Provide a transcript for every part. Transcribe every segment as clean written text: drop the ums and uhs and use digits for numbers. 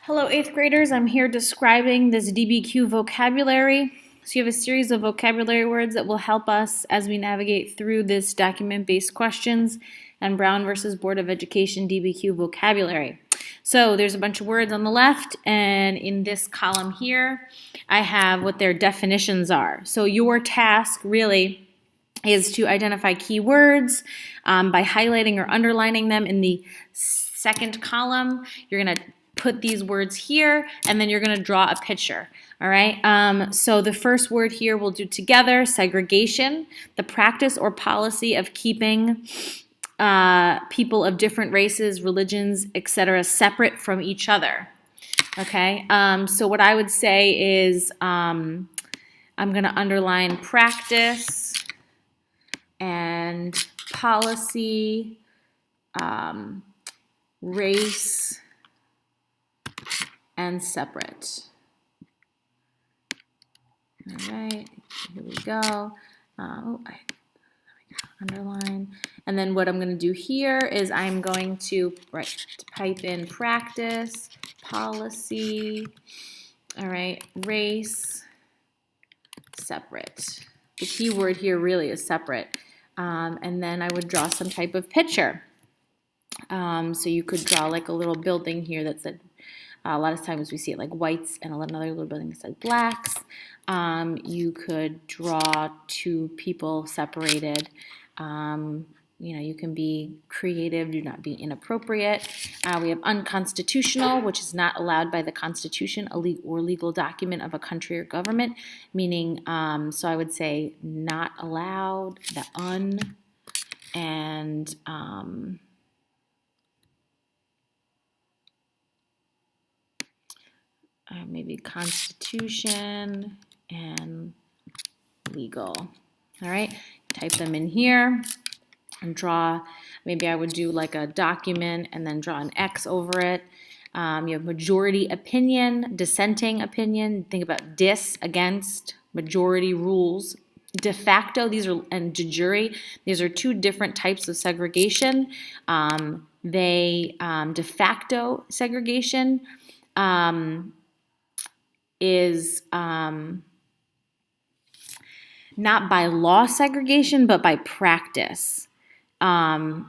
Hello, 8th graders. I'm here describing this DBQ vocabulary. So you have a series of vocabulary words that will help us as we navigate through this document-based questions and Brown versus Board of Education DBQ vocabulary. So there's a bunch of words on the left, and in this column here, I have what their definitions are. So your task really is to identify key words by highlighting or underlining them in the second column. You're going to put these words here, and then you're going to draw a picture. All right. So the first word here we'll do together: segregation, the practice or policy of keeping people of different races, religions, etc., separate from each other. Okay. So what I would say is I'm going to underline practice and policy, race, and separate. All right, here we go. Underline. And then what I'm going to do here is I'm going to type in practice, policy, all right, race, separate. The key word here really is separate. And then I would draw some type of picture. So you could draw like a little building here that said, a lot of times we see it like whites, and another little building that said blacks. You could draw two people separated. You can be creative, do not be inappropriate. We have unconstitutional, which is not allowed by the Constitution or legal document of a country or government, meaning, so I would say not allowed, the un, and maybe Constitution and legal. All right, type them in here and draw. Maybe I would do like a document and then draw an X over it. You have majority opinion, dissenting opinion. Think about dis, against, majority rules. De facto, and de jure, these are two different types of segregation. De facto segregation is not by law segregation, but by practice. So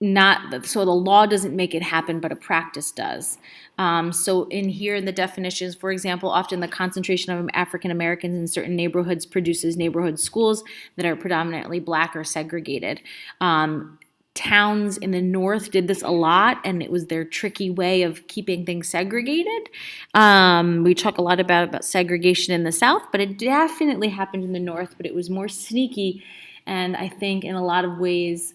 the law doesn't make it happen, but a practice does. So in here in the definitions, for example, often the concentration of African Americans in certain neighborhoods produces neighborhood schools that are predominantly black or segregated. Towns in the north did this a lot, and it was their tricky way of keeping things segregated. We talk a lot about segregation in the south, but it definitely happened in the north, but it was more sneaky, and I think in a lot of ways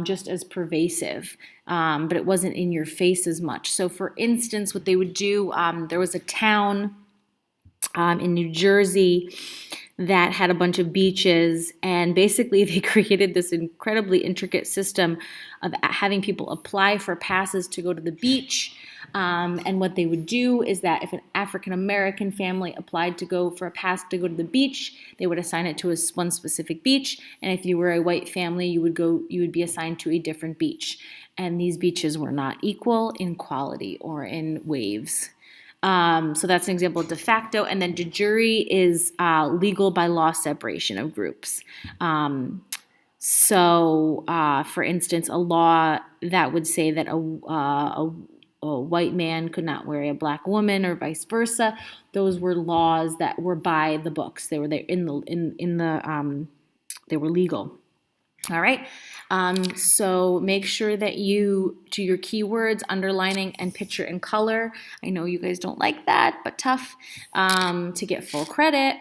just as pervasive, but it wasn't in your face as much. So for instance, what they would do, there was a town in New Jersey that had a bunch of beaches, and basically they created this incredibly intricate system of having people apply for passes to go to the beach. And what they would do is that if an African American family applied to go for a pass to go to the beach, they would assign it to one specific beach. And if you were a white family, you would be assigned to a different beach. And these beaches were not equal in quality or in waves. So that's an example of de facto. And then de jure is legal by law separation of groups. For instance, a law that would say that a white man could not marry a black woman, or vice versa. Those were laws that were by the books. They were there they were legal. All right. So make sure that you do your keywords, underlining, and picture in color. I know you guys don't like that, but tough to get full credit.